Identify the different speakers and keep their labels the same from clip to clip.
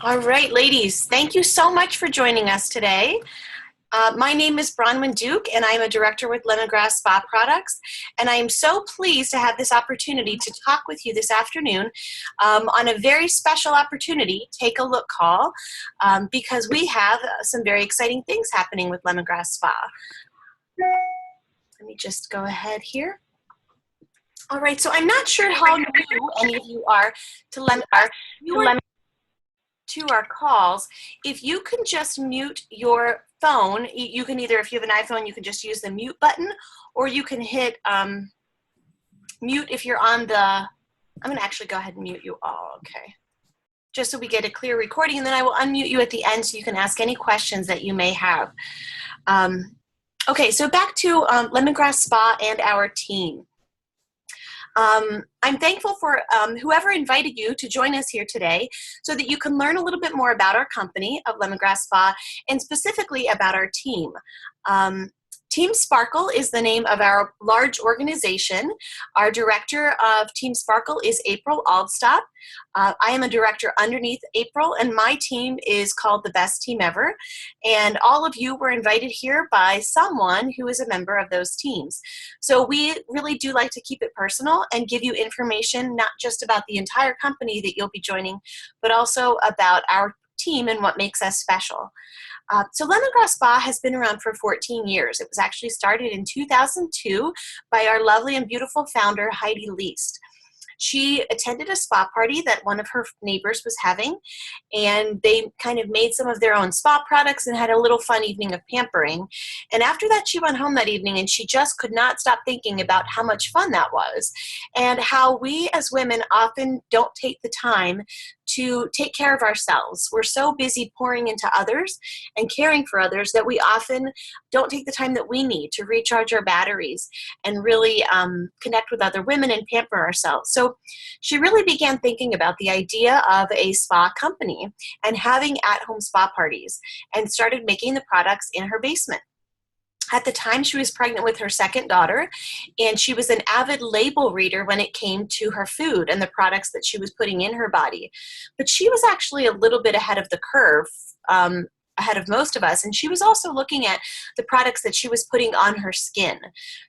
Speaker 1: All right, ladies, thank you so much for joining us today. My name is Bronwyn Duke, and I'm a director with Lemongrass Spa Products. And I am so pleased to have this opportunity to talk with you this afternoon on a very special opportunity, Take a Look call, because we have some very exciting things happening with Lemongrass Spa. Let me just go ahead here. All right, so I'm not sure how new any of you are to Lemongrass. To our calls, if you can just mute your phone, you can either, if you have an iPhone, you can just use the mute button, or you can hit mute if you're on the, I'm gonna actually go ahead and mute you all, okay. Just so we get a clear recording, and then I will unmute you at the end so you can ask any questions that you may have. Okay, so back to Lemongrass Spa and our team. I'm thankful for whoever invited you to join us here today so that you can learn a little bit more about our company of Lemongrass Spa and specifically about our team. Team Sparkle is the name of our large organization. Our director of Team Sparkle is April Aldstop. I am a director underneath April, and my team is called the Best Team Ever. And all of you were invited here by someone who is a member of those teams. So we really do like to keep it personal and give you information not just about the entire company that you'll be joining, but also about our team and what makes us special. So Lemongrass Spa has been around for 14 years. It was actually started in 2002 by our lovely and beautiful founder, Heidi Leist. She attended a spa party that one of her neighbors was having, and they kind of made some of their own spa products and had a little fun evening of pampering. And after that, she went home that evening and she just could not stop thinking about how much fun that was and how we as women often don't take the time to take care of ourselves. We're so busy pouring into others and caring for others that we often don't take the time that we need to recharge our batteries and really connect with other women and pamper ourselves. So she really began thinking about the idea of a spa company and having at-home spa parties and started making the products in her basement. At the time, she was pregnant with her second daughter, and she was an avid label reader when it came to her food and the products that she was putting in her body. But she was actually a little bit ahead of the curve, ahead of most of us, and she was also looking at the products that she was putting on her skin.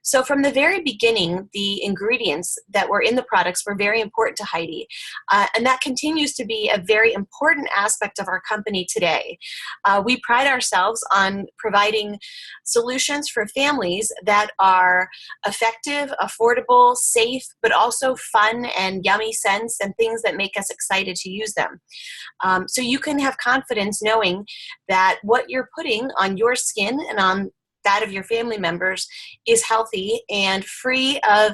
Speaker 1: So from the very beginning, the ingredients that were in the products were very important to Heidi, and that continues to be a very important aspect of our company today. We pride ourselves on providing solutions for families that are effective, affordable, safe, but also fun and yummy scents and things that make us excited to use them. So you can have confidence knowing that what you're putting on your skin and on that of your family members is healthy and free of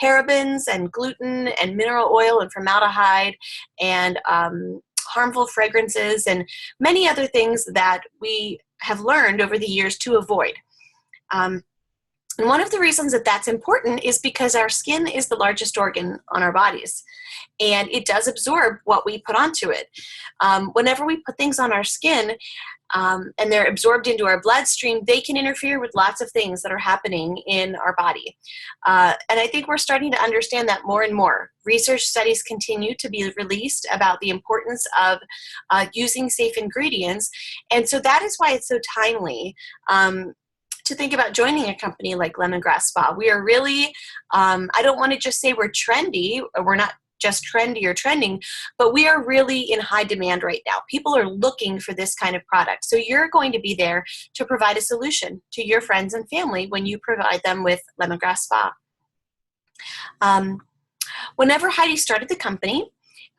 Speaker 1: parabens and gluten and mineral oil and formaldehyde and harmful fragrances and many other things that we have learned over the years to avoid. And one of the reasons that that's important is because our skin is the largest organ on our bodies, and it does absorb what we put onto it. Whenever we put things on our skin and they're absorbed into our bloodstream, they can interfere with lots of things that are happening in our body. And I think we're starting to understand that more and more. Research studies continue to be released about the importance of using safe ingredients, and so that is why it's so timely to think about joining a company like Lemongrass Spa. We are really, I don't want to just say we're trendy, or we're not just trendy or trending, but we are really in high demand right now. People are looking for this kind of product. So you're going to be there to provide a solution to your friends and family when you provide them with Lemongrass Spa. Whenever Heidi started the company,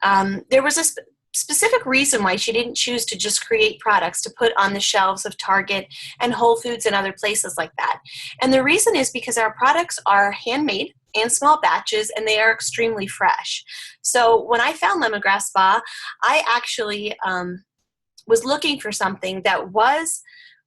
Speaker 1: there was a specific reason why she didn't choose to just create products to put on the shelves of Target and Whole Foods and other places like that. And the reason is because our products are handmade in small batches and they are extremely fresh. So when I found Lemongrass Spa, I actually was looking for something that was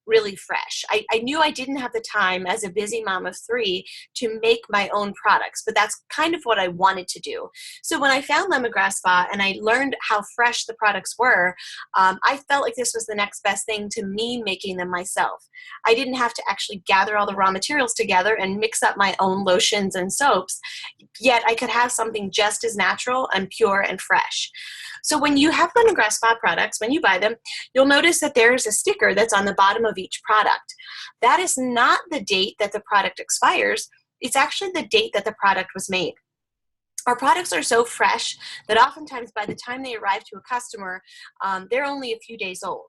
Speaker 1: really fresh. I knew I didn't have the time as a busy mom of 3 to make my own products, but that's kind of what I wanted to do. So when I found Lemongrass Spa and I learned how fresh the products were, I felt like this was the next best thing to me making them myself. I didn't have to actually gather all the raw materials together and mix up my own lotions and soaps, yet I could have something just as natural and pure and fresh. So when you have Lemongrass Spa products, when you buy them, you'll notice that there's a sticker that's on the bottom of each product. That is not the date that the product expires. It's actually the date that the product was made. Our products are so fresh that oftentimes by the time they arrive to a customer, they're only a few days old.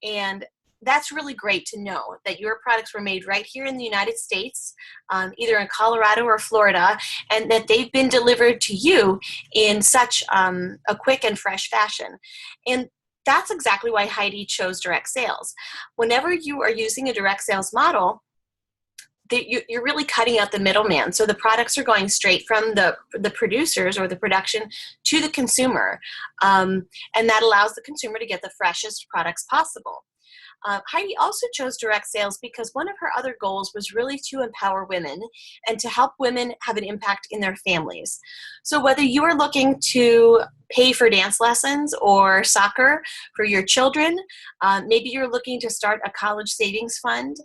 Speaker 1: And that's really great to know that your products were made right here in the United States, either in Colorado or Florida, and that they've been delivered to you in such a quick and fresh fashion. And that's exactly why Heidi chose direct sales. Whenever you are using a direct sales model, you're really cutting out the middleman. So the products are going straight from the producers or the production to the consumer. And that allows the consumer to get the freshest products possible. Heidi also chose direct sales because one of her other goals was really to empower women and to help women have an impact in their families. So whether you are looking to pay for dance lessons or soccer for your children, maybe you're looking to start a college savings fund,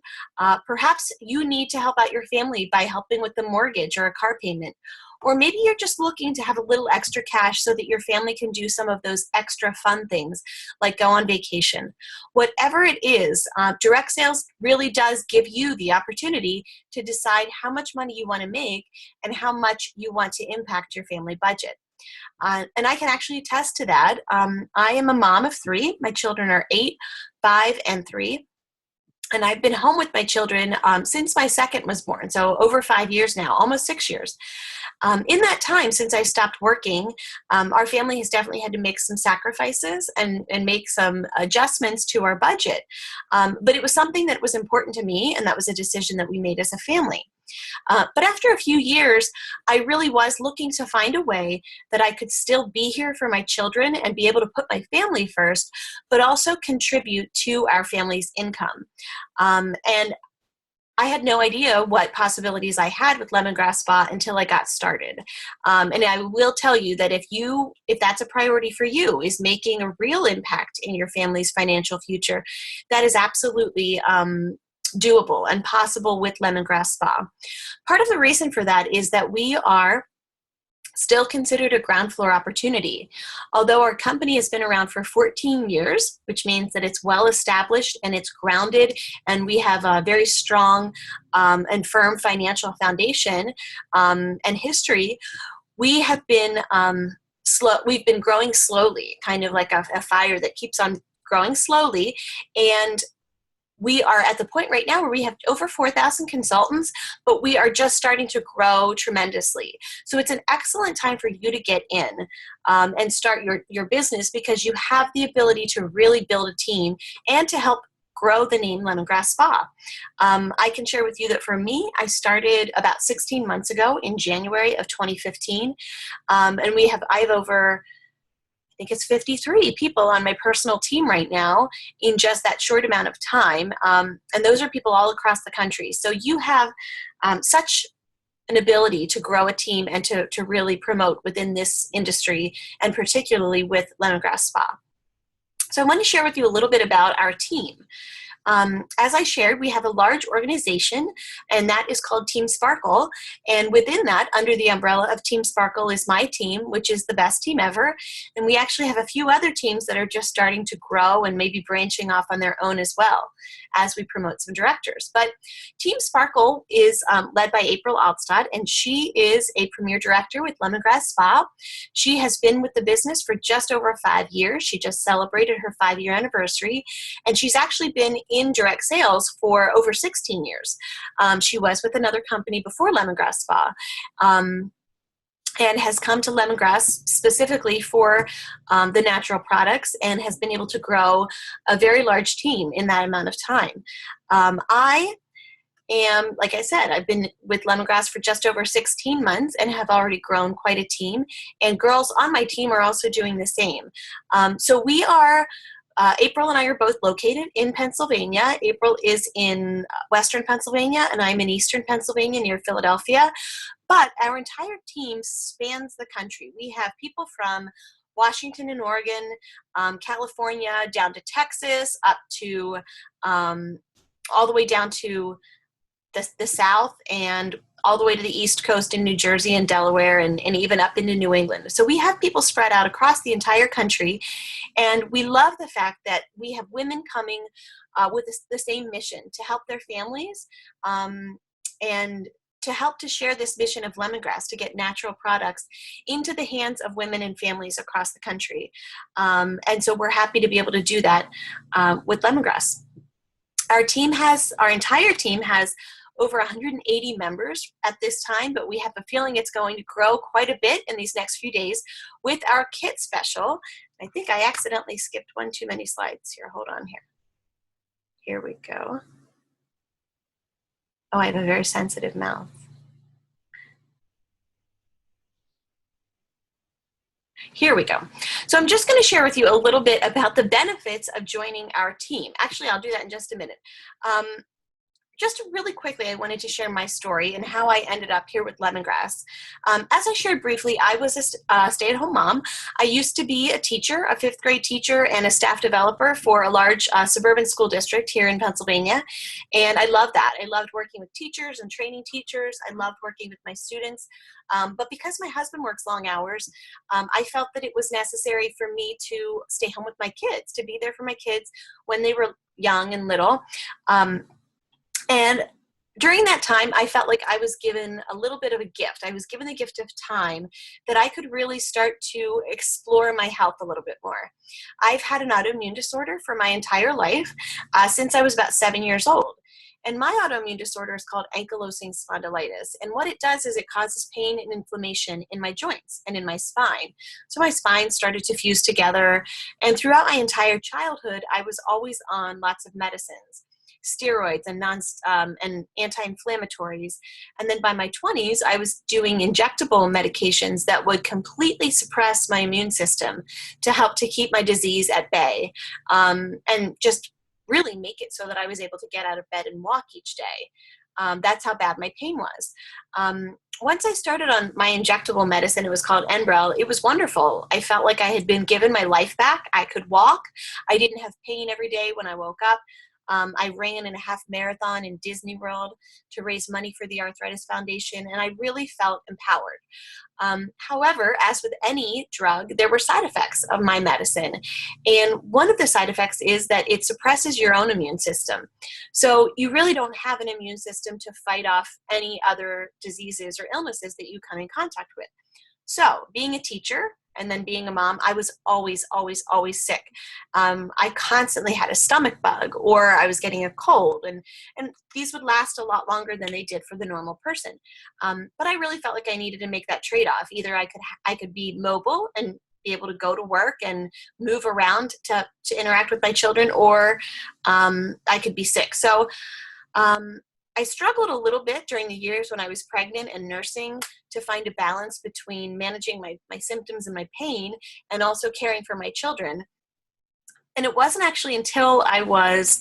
Speaker 1: perhaps you need to help out your family by helping with the mortgage or a car payment. Or maybe you're just looking to have a little extra cash so that your family can do some of those extra fun things, like go on vacation. Whatever it is, direct sales really does give you the opportunity to decide how much money you want to make and how much you want to impact your family budget. And I can actually attest to that. I am a mom of 3. My children are 8, 5, and 3. And I've been home with my children since my second was born, so over 5 years now, almost 6 years. In that time, since I stopped working, our family has definitely had to make some sacrifices and make some adjustments to our budget. But it was something that was important to me, and that was a decision that we made as a family. But after a few years, I really was looking to find a way that I could still be here for my children and be able to put my family first, but also contribute to our family's income. And I had no idea what possibilities I had with Lemongrass Spa until I got started. And I will tell you that if that's a priority for you, is making a real impact in your family's financial future, that is absolutely doable and possible with Lemongrass Spa. Part of the reason for that is that we are still considered a ground floor opportunity. Although our company has been around for 14 years, which means that it's well established and it's grounded, and we have a very strong and firm financial foundation and history, we have been we've been growing slowly, kind of like a fire that keeps on growing slowly. And we are at the point right now where we have over 4,000 consultants, but we are just starting to grow tremendously. So it's an excellent time for you to get in and start your business, because you have the ability to really build a team and to help grow the name Lemongrass Spa. I can share with you that for me, I started about 16 months ago in January of 2015, and I have over, I think it's 53 people on my personal team right now in just that short amount of time. And those are people all across the country. So you have such an ability to grow a team and to really promote within this industry, and particularly with Lemongrass Spa. So I want to share with you a little bit about our team. As I shared, we have a large organization, and that is called Team Sparkle. And within that, under the umbrella of Team Sparkle, is my team, which is the best team ever. And we actually have a few other teams that are just starting to grow and maybe branching off on their own as well, as we promote some directors. But Team Sparkle is led by April Altstad, and she is a premier director with Lemongrass Spa. She has been with the business for just over 5 years. She just celebrated her 5-year anniversary, and she's actually been in direct sales for over 16 years. She was with another company before Lemongrass Spa, and has come to Lemongrass specifically for the natural products, and has been able to grow a very large team in that amount of time. I am, like I said, I've been with Lemongrass for just over 16 months and have already grown quite a team, and girls on my team are also doing the same. So we are April and I are both located in Pennsylvania. April is in Western Pennsylvania, and I'm in Eastern Pennsylvania near Philadelphia. But our entire team spans the country. We have people from Washington and Oregon, California, down to Texas, up to all the way down to the South, and all the way to the East Coast in New Jersey and Delaware, and even up into New England. So we have people spread out across the entire country, and we love the fact that we have women coming with the same mission to help their families, and to help to share this mission of lemongrass, to get natural products into the hands of women and families across the country. And so we're happy to be able to do that with lemongrass. Our entire team has over 180 members at this time, but we have a feeling it's going to grow quite a bit in these next few days with our kit special. I think I accidentally skipped one too many slides here. Hold on here. Here we go. Oh, I have a very sensitive mouth. Here we go. So I'm just going to share with you a little bit about the benefits of joining our team. Actually, I'll do that in just a minute. Just really quickly, I wanted to share my story and how I ended up here with lemongrass. As I shared briefly, I was a stay-at-home mom. I used to be a teacher, a 5th grade teacher, and a staff developer for a large suburban school district here in Pennsylvania. And I loved that. I loved working with teachers and training teachers. I loved working with my students. But because my husband works long hours, I felt that it was necessary for me to stay home with my kids, to be there for my kids when they were young and little. And during that time, I felt like I was given a little bit of a gift. I was given the gift of time that I could really start to explore my health a little bit more. I've had an autoimmune disorder for my entire life, since I was about 7 years old. And my autoimmune disorder is called ankylosing spondylitis. And what it does is it causes pain and inflammation in my joints and in my spine. So my spine started to fuse together. And throughout my entire childhood, I was always on lots of medicines, steroids and anti-inflammatories. And then by my 20s, I was doing injectable medications that would completely suppress my immune system to help to keep my disease at bay, and just really make it so that I was able to get out of bed and walk each day. That's how bad my pain was. Once I started on my injectable medicine, it was called Enbrel, it was wonderful. I felt like I had been given my life back. I could walk. I didn't have pain every day when I woke up. I ran in a half marathon in Disney World to raise money for the Arthritis Foundation, and I really felt empowered. However, as with any drug, there were side effects of my medicine. And one of the side effects is that it suppresses your own immune system. So you really don't have an immune system to fight off any other diseases or illnesses that you come in contact with. So being a teacher and then being a mom, I was always, always, always sick. I constantly had a stomach bug, or I was getting a cold, and these would last a lot longer than they did for the normal person. But I really felt like I needed to make that trade-off. Either I could be mobile and be able to go to work and move around to interact with my children, or I could be sick. So I struggled a little bit during the years when I was pregnant and nursing to find a balance between managing my symptoms and my pain and also caring for my children. And it wasn't actually until I was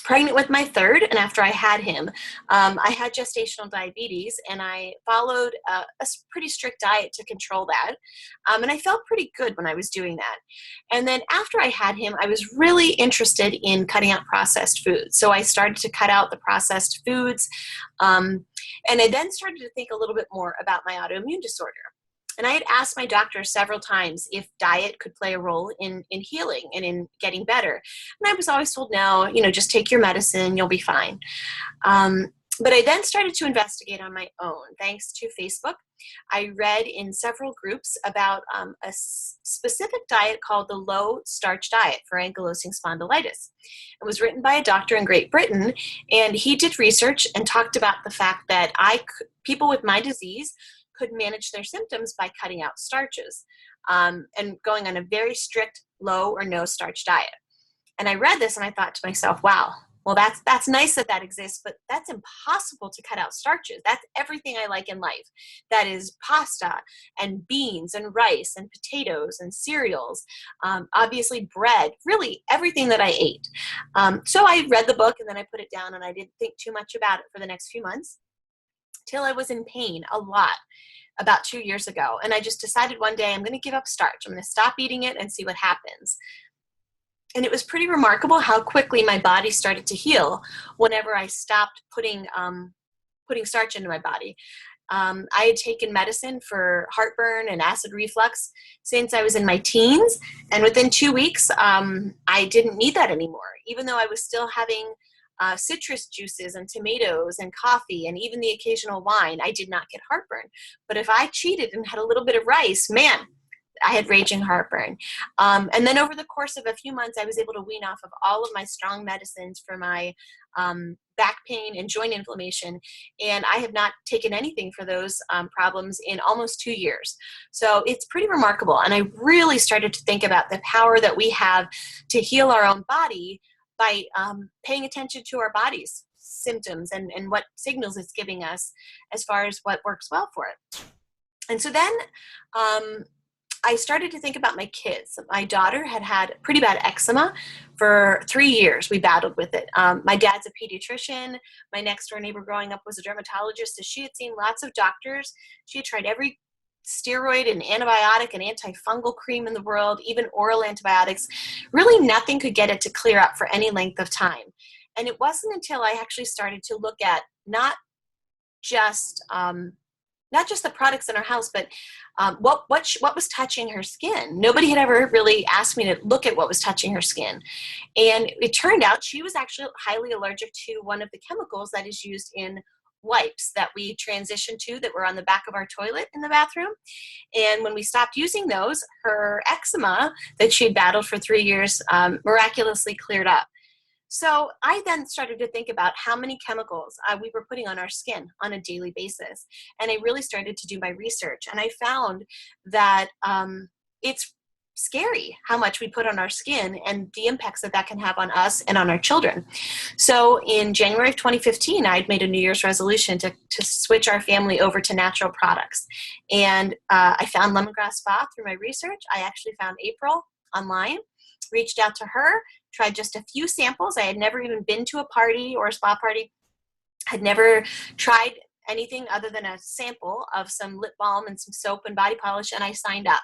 Speaker 1: pregnant with my third, and after I had him, I had gestational diabetes, and I followed a pretty strict diet to control that. And I felt pretty good when I was doing that. And then after I had him, I was really interested in cutting out processed foods. So I started to cut out the processed foods. And I then started to think a little bit more about my autoimmune disorder. And I had asked my doctor several times if diet could play a role in healing and in getting better. And I was always told, no, just take your medicine, you'll be fine. But I then started to investigate on my own, thanks to Facebook. I read in several groups about a specific diet called the low starch diet for ankylosing spondylitis. It was written by a doctor in Great Britain, and he did research and talked about the fact that people with my disease could manage their symptoms by cutting out starches and going on a very strict low or no starch diet. And I read this and I thought to myself, wow, well, that's nice that exists, but that's impossible to cut out starches. That's everything I like in life. That is pasta and beans and rice and potatoes and cereals, obviously bread, really everything that I ate. So I read the book and then I put it down, and I didn't think too much about it for the next few months till I was in pain a lot about 2 years ago. And I just decided one day I'm going to give up starch. I'm going to stop eating it and see what happens. And it was pretty remarkable how quickly my body started to heal whenever I stopped putting putting starch into my body. I had taken medicine for heartburn and acid reflux since I was in my teens, and within 2 weeks, I didn't need that anymore, even though I was still having citrus juices and tomatoes and coffee and even the occasional wine. I did not get heartburn. But if I cheated and had a little bit of rice, man, I had raging heartburn. And then over the course of a few months, I was able to wean off of all of my strong medicines for my back pain and joint inflammation. And I have not taken anything for those problems in almost 2 years. So it's pretty remarkable. And I really started to think about the power that we have to heal our own body by paying attention to our body's symptoms and what signals it's giving us as far as what works well for it. And so then I started to think about my kids. My daughter had pretty bad eczema for 3 years. We battled with it. My dad's a pediatrician. My next door neighbor growing up was a dermatologist. So she had seen lots of doctors. She had tried every steroid and antibiotic and antifungal cream in the world, even oral antibiotics. Really nothing could get it to clear up for any length of time. And it wasn't until I actually started to look at not just the products in our house, but what was touching her skin. Nobody had ever really asked me to look at what was touching her skin. And it turned out she was actually highly allergic to one of the chemicals that is used in wipes that we transitioned to that were on the back of our toilet in the bathroom. And when we stopped using those, her eczema that she had battled for 3 years miraculously cleared up. So I then started to think about how many chemicals we were putting on our skin on a daily basis. And I really started to do my research. And I found that it's scary how much we put on our skin and the impacts that that can have on us and on our children. So in January of 2015, I'd made a New Year's resolution to switch our family over to natural products. And I found Lemongrass Spa through my research. I actually found April online, reached out to her, tried just a few samples. I had never even been to a party or a spa party, had never tried anything other than a sample of some lip balm and some soap and body polish, and I signed up.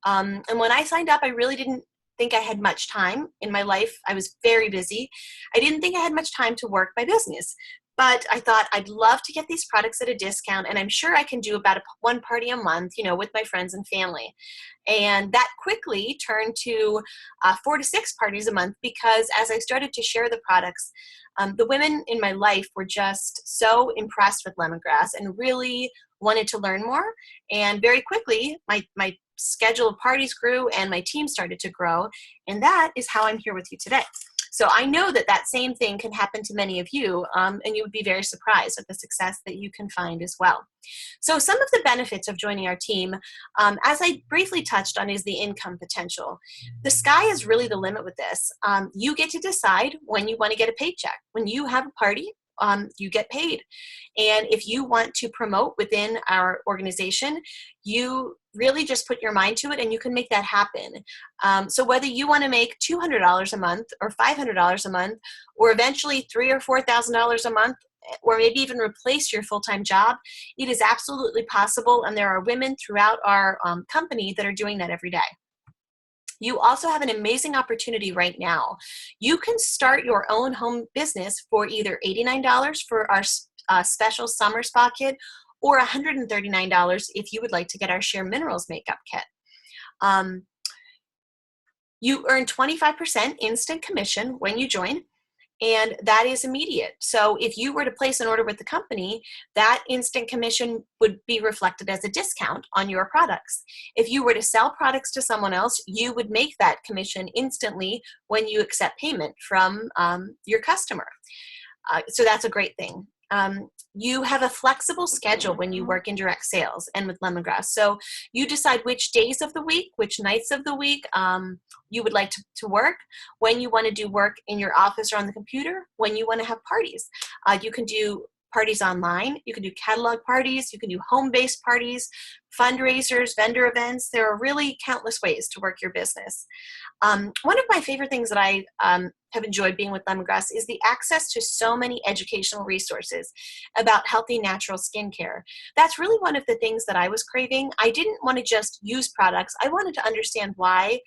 Speaker 1: And when I signed up, I really didn't think I had much time in my life. I was very busy. I didn't think I had much time to work my business. But I thought I'd love to get these products at a discount, and I'm sure I can do about one party a month, with my friends and family. And that quickly turned to 4 to 6 parties a month because as I started to share the products, the women in my life were just so impressed with lemongrass and really wanted to learn more. And very quickly, my schedule of parties grew and my team started to grow. And that is how I'm here with you today. So I know that that same thing can happen to many of you, and you would be very surprised at the success that you can find as well. So some of the benefits of joining our team, as I briefly touched on, is the income potential. The sky is really the limit with this. You get to decide when you want to get a paycheck. When you have a party, you get paid. And if you want to promote within our organization, you really just put your mind to it and you can make that happen. So whether you want to make $200 a month or $500 a month, or eventually $3,000 or $4,000 a month, or maybe even replace your full-time job, it is absolutely possible. And there are women throughout our company that are doing that every day. You also have an amazing opportunity right now. You can start your own home business for either $89 for our special summer spa kit or $139 if you would like to get our Sheer Minerals makeup kit. You earn 25% instant commission when you join, and that is immediate. So if you were to place an order with the company, that instant commission would be reflected as a discount on your products. If you were to sell products to someone else, you would make that commission instantly when you accept payment from your customer. So that's a great thing. You have a flexible schedule when you work in direct sales and with Lemongrass. So you decide which days of the week, which nights of the week you would like to work, when you want to do work in your office or on the computer, when you want to have parties. You can do parties online, you can do catalog parties, you can do home-based parties, fundraisers, vendor events. There are really countless ways to work your business. One of my favorite things that I have enjoyed being with Lemongrass is the access to so many educational resources about healthy, natural skincare. That's really one of the things that I was craving. I didn't want to just use products. I wanted to understand why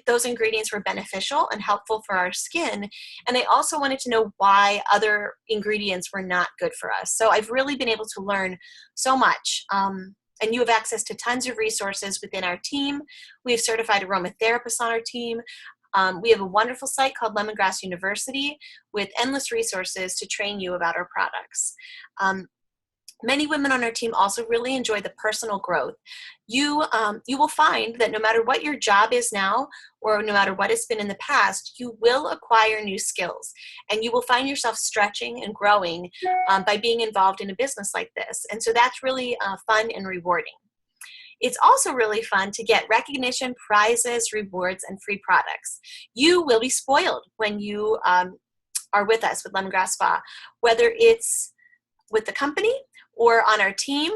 Speaker 1: those ingredients were beneficial and helpful for our skin. And I also wanted to know why other ingredients were not good for us. So I've really been able to learn so much. And you have access to tons of resources within our team. We have certified aromatherapists on our team. We have a wonderful site called Lemongrass University with endless resources to train you about our products. Many women on our team also really enjoy the personal growth. You will find that no matter what your job is now, or no matter what it's been in the past, you will acquire new skills, and you will find yourself stretching and growing by being involved in a business like this. And so that's really fun and rewarding. It's also really fun to get recognition, prizes, rewards, and free products. You will be spoiled when you are with us with Lemongrass Spa, whether it's with the company or on our team.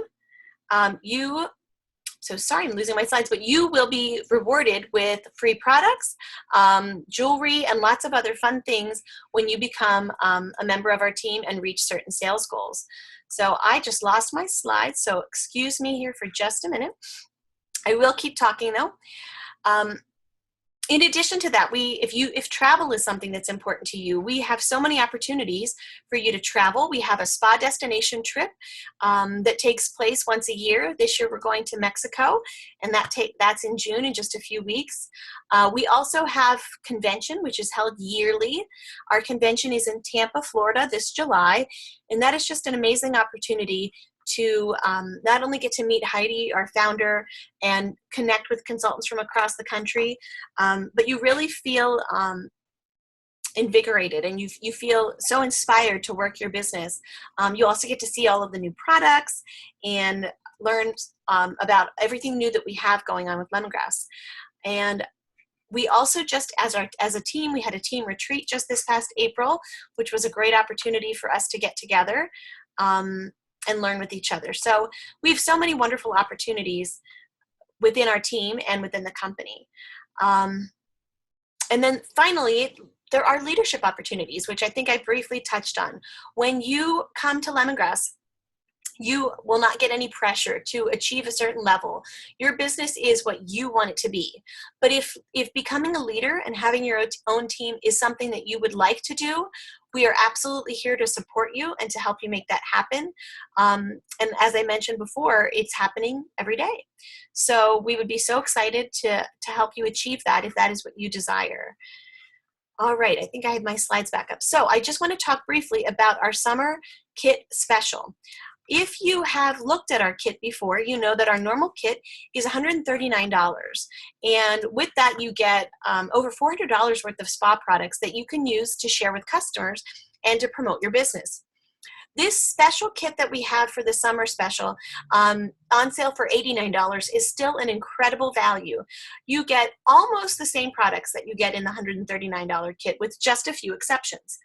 Speaker 1: So sorry, I'm losing my slides, but you will be rewarded with free products, jewelry, and lots of other fun things when you become a member of our team and reach certain sales goals. So I just lost my slides, so excuse me here for just a minute. I will keep talking though. In addition to that, if travel is something that's important to you, we have so many opportunities for you to travel. We have a spa destination trip that takes place once a year. This year we're going to Mexico, and that's in June, in just a few weeks. We also have convention, which is held yearly. Our convention is in Tampa, Florida this July, and that is just an amazing opportunity to not only get to meet Heidi, our founder, and connect with consultants from across the country, but you really feel invigorated, and you feel so inspired to work your business. You also get to see all of the new products and learn about everything new that we have going on with Lemongrass. And we also just, as a team, we had a team retreat just this past April, which was a great opportunity for us to get together and learn with each other. So we have so many wonderful opportunities within our team and within the company. And then finally, there are leadership opportunities, which I think I briefly touched on. When you come to Lemongrass, you will not get any pressure to achieve a certain level. Your business is what you want it to be. But if becoming a leader and having your own team is something that you would like to do, we are absolutely here to support you and to help you make that happen. And as I mentioned before, it's happening every day. So we would be so excited to help you achieve that if that is what you desire. All right, I think I have my slides back up. So I just want to talk briefly about our summer kit special. If you have looked at our kit before, you know that our normal kit is $139. And with that, you get over $400 worth of spa products that you can use to share with customers and to promote your business. This special kit that we have for the summer special on sale for $89 is still an incredible value. You get almost the same products that you get in the $139 kit with just a few exceptions.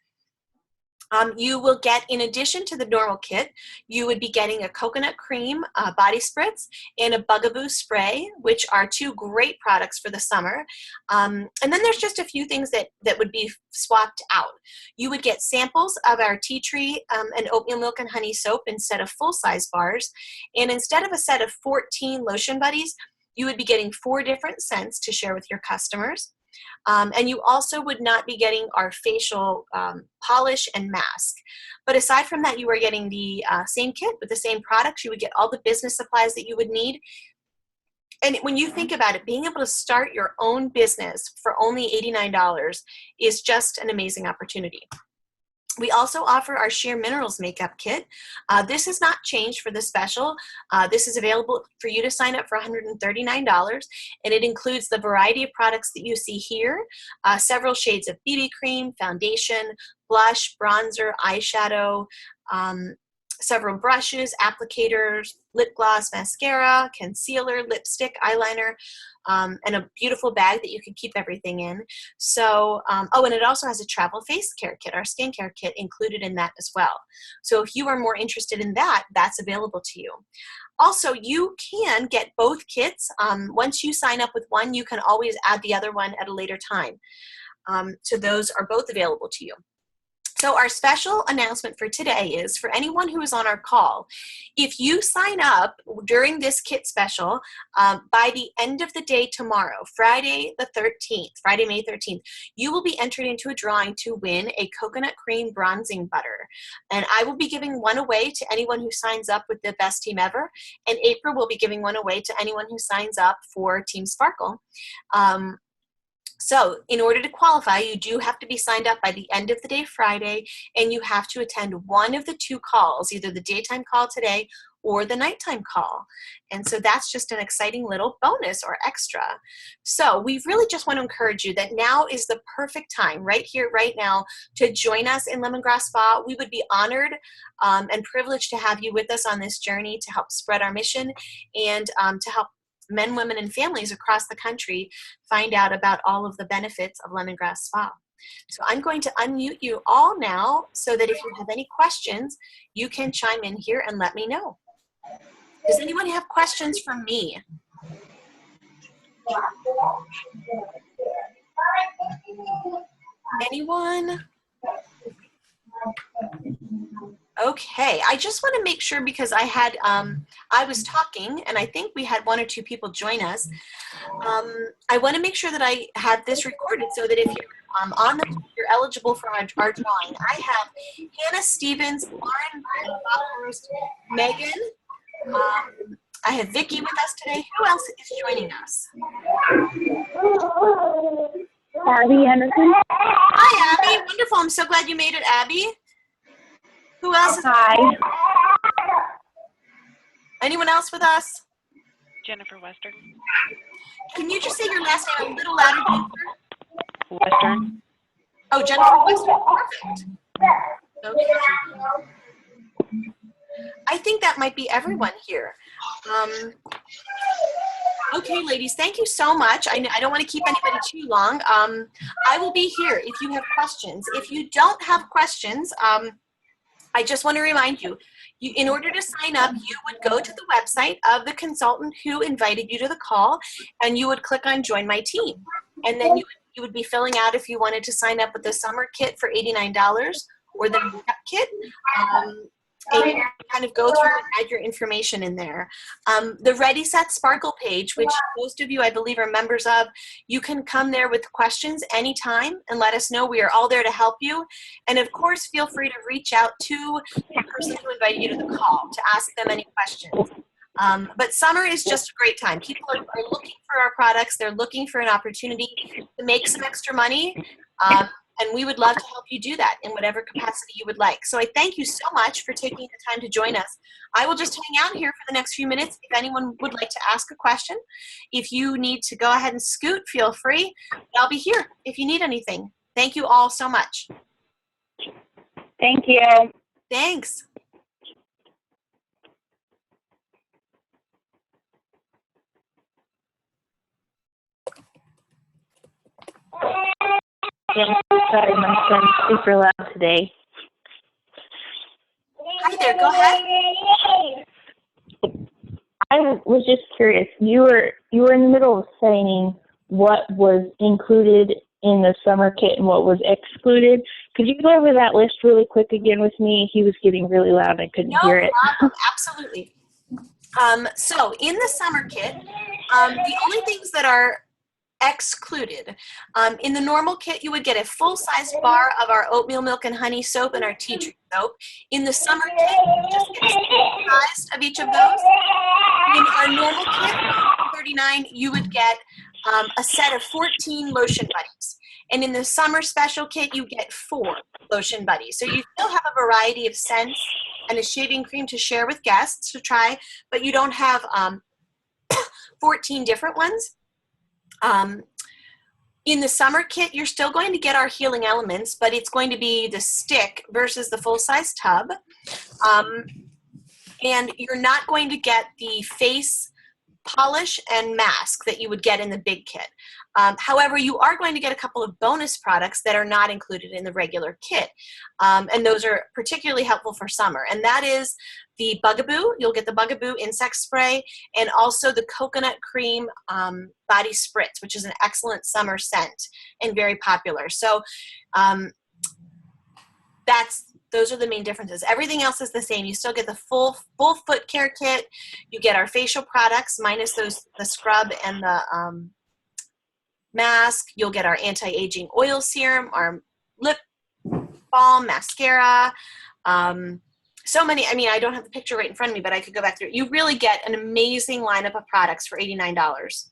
Speaker 1: You will get, in addition to the normal kit, you would be getting a coconut cream body spritz and a bugaboo spray, which are two great products for the summer. And then there's just a few things that would be swapped out. You would get samples of our tea tree and oatmeal milk and honey soap instead of full-size bars. And instead of a set of 14 lotion buddies, you would be getting 4 different scents to share with your customers. And you also would not be getting our facial polish and mask. But aside from that, you are getting the same kit with the same products. You would get all the business supplies that you would need. And when you think about it, being able to start your own business for only $89 is just an amazing opportunity. We also offer our Sheer Minerals Makeup Kit. This has not changed for the special. This is available for you to sign up for $139, and it includes the variety of products that you see here, several shades of BB cream, foundation, blush, bronzer, eyeshadow, several brushes, applicators, lip gloss, mascara, concealer, lipstick, eyeliner, and a beautiful bag that you can keep everything in. So, oh, and it also has a travel face care kit, our skincare kit, included in that as well. So if you are more interested in that, that's available to you. Also, you can get both kits. Once you sign up with one, you can always add the other one at a later time. So those are both available to you. So our special announcement for today is for anyone who is on our call, if you sign up during this kit special by the end of the day tomorrow, Friday the 13th, Friday, May 13th, you will be entered into a drawing to win a coconut cream bronzing butter. And I will be giving one away to anyone who signs up with the Best Team Ever. And April will be giving one away to anyone who signs up for Team Sparkle. So in order to qualify, you do have to be signed up by the end of the day Friday, and you have to attend one of the two calls, either the daytime call today or the nighttime call. And so that's just an exciting little bonus or extra. So we really just want to encourage you that now is the perfect time, right here, right now, to join us in Lemongrass Spa. We would be honored and privileged to have you with us on this journey to help spread our mission and to help men, women, and families across the country find out about all of the benefits of Lemongrass Spa. So I'm going to unmute you all now so that if you have any questions, you can chime in here and let me know. Does anyone have questions for me? Anyone? Okay, I just want to make sure because I had, I was talking and I think we had one or two people join us. I want to make sure that I have this recorded so that if you're on the, you're eligible for our drawing. I have Hannah Stevens, Lauren, Bockhurst, Megan. I have Vicki with us today. Who else is joining us?
Speaker 2: Abby Henderson.
Speaker 1: Hi, Abby. Wonderful. I'm so glad you made it, Abby. Who else is
Speaker 2: Hi.
Speaker 1: Anyone else with us?
Speaker 3: Jennifer Western.
Speaker 1: Can you just say your last name a little louder, Jennifer?
Speaker 3: Western.
Speaker 1: Oh, Jennifer Western. Perfect. Okay. I think that might be everyone here. Okay, ladies, thank you so much. I don't want to keep anybody too long. I will be here if you have questions. If you don't have questions, I just want to remind you, in order to sign up, you would go to the website of the consultant who invited you to the call, and you would click on Join My Team. And then you would be filling out if you wanted to sign up with the summer kit for $89 or the makeup kit. And you kind of go through and add your information in there. The Ready, Set, Sparkle page, which most of you, I believe, are members of, you can come there with questions anytime and let us know. We are all there to help you. And of course, feel free to reach out to the person who invited you to the call to ask them any questions. But summer is just a great time. People are looking for our products. They're looking for an opportunity to make some extra money. And we would love to help you do that in whatever capacity you would like. So I thank you so much for taking the time to join us. I will just hang out here for the next few minutes if anyone would like to ask a question. If you need to go ahead and scoot, feel free. I'll be here if you need anything. Thank you all so much.
Speaker 2: Thank you.
Speaker 1: Thanks.
Speaker 2: Yeah, sorry, my son's super loud today.
Speaker 1: Hi there, go ahead.
Speaker 2: I was just curious. You were in the middle of saying what was included in the summer kit and what was excluded. Could you go over that list really quick again with me? He was getting really loud and I couldn't hear it.
Speaker 1: No problem, absolutely. So in the summer kit, the only things that are excluded. In the normal kit, you would get a full-size bar of our oatmeal milk and honey soap and our tea tree soap. In the summer kit, you just get a single size of each of those. In our normal kit, $39, you would get a set of 14 lotion buddies. And in the summer special kit, you get 4 lotion buddies. So you still have a variety of scents and a shaving cream to share with guests to try, but you don't have 14 different ones. In the summer kit, you're still going to get our healing elements, but it's going to be the stick versus the full-size tub. And you're not going to get the face polish and mask that you would get in the big kit. However, you are going to get a couple of bonus products that are not included in the regular kit. And those are particularly helpful for summer. And that is the Bugaboo. You'll get the Bugaboo insect spray and also the coconut cream body spritz, which is an excellent summer scent and very popular. So Those are the main differences. Everything else is the same. You still get the full foot care kit. You get our facial products minus the scrub and the mask. You'll get our anti-aging oil serum, our lip balm, mascara. So many. I mean, I don't have the picture right in front of me, but I could go back through it. You really get an amazing lineup of products for $89.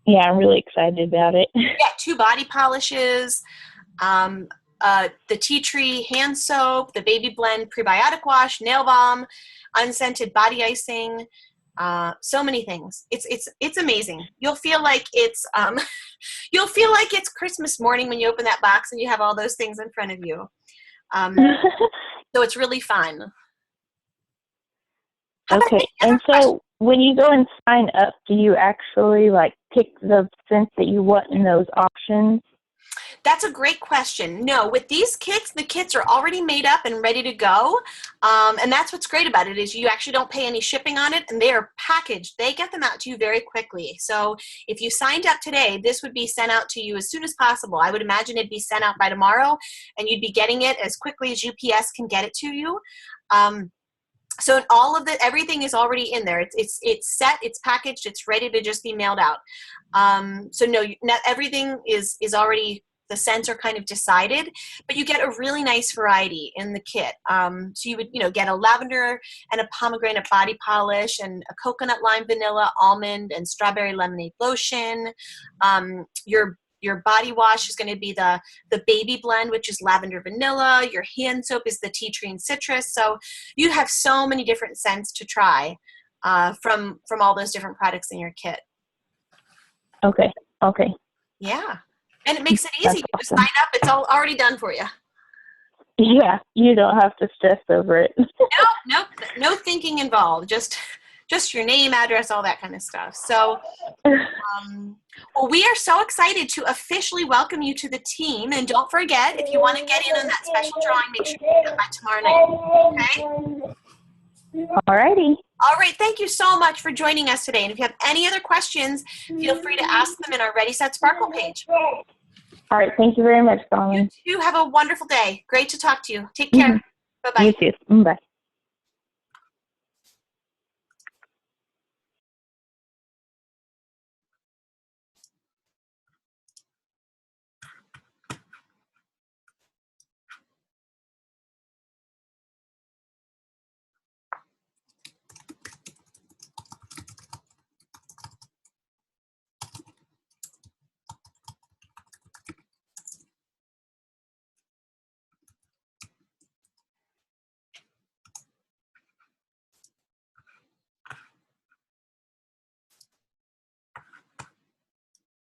Speaker 2: Yeah, I'm really excited about it.
Speaker 1: Yeah, 2 body polishes, the tea tree hand soap, the baby blend prebiotic wash, nail balm, unscented body icing, so many things. It's amazing. You'll feel like it's Christmas morning when you open that box and you have all those things in front of you. So it's really fun.
Speaker 2: Okay, and so when you go and sign up, do you actually like pick the scents that you want in those options?
Speaker 1: That's a great question. No, with these kits, the kits are already made up and ready to go. And that's what's great about it is you actually don't pay any shipping on it, and they are packaged. They get them out to you very quickly. So if you signed up today, this would be sent out to you as soon as possible. I would imagine it'd be sent out by tomorrow, and you'd be getting it as quickly as UPS can get it to you. So everything is already in there. It's set, it's packaged, it's ready to just be mailed out. So no, not everything is already, the scents are kind of decided, but you get a really nice variety in the kit. So you would, get a lavender and a pomegranate body polish and a coconut lime vanilla almond and strawberry lemonade lotion. Your body wash is going to be the baby blend, which is lavender vanilla. Your hand soap is the tea tree and citrus. So you have so many different scents to try from all those different products in your kit.
Speaker 2: Okay.
Speaker 1: Yeah. And it makes it easy.
Speaker 2: That's
Speaker 1: You just
Speaker 2: awesome.
Speaker 1: sign up. It's all already done for you.
Speaker 2: Yeah, you don't have to stress over it.
Speaker 1: No thinking involved. Just your name, address, all that kind of stuff. So, well, we are so excited to officially welcome you to the team. And don't forget, if you want to get in on that special drawing, make sure you do it by tomorrow night. Okay?
Speaker 2: Alrighty.
Speaker 1: All right. Thank you so much for joining us today. And if you have any other questions, feel free to ask them in our Ready, Set, Sparkle page.
Speaker 2: All right. Thank you very much, Colin.
Speaker 1: You too. Have a wonderful day. Great to talk to you. Take care. Bye-bye.
Speaker 2: You too. Bye.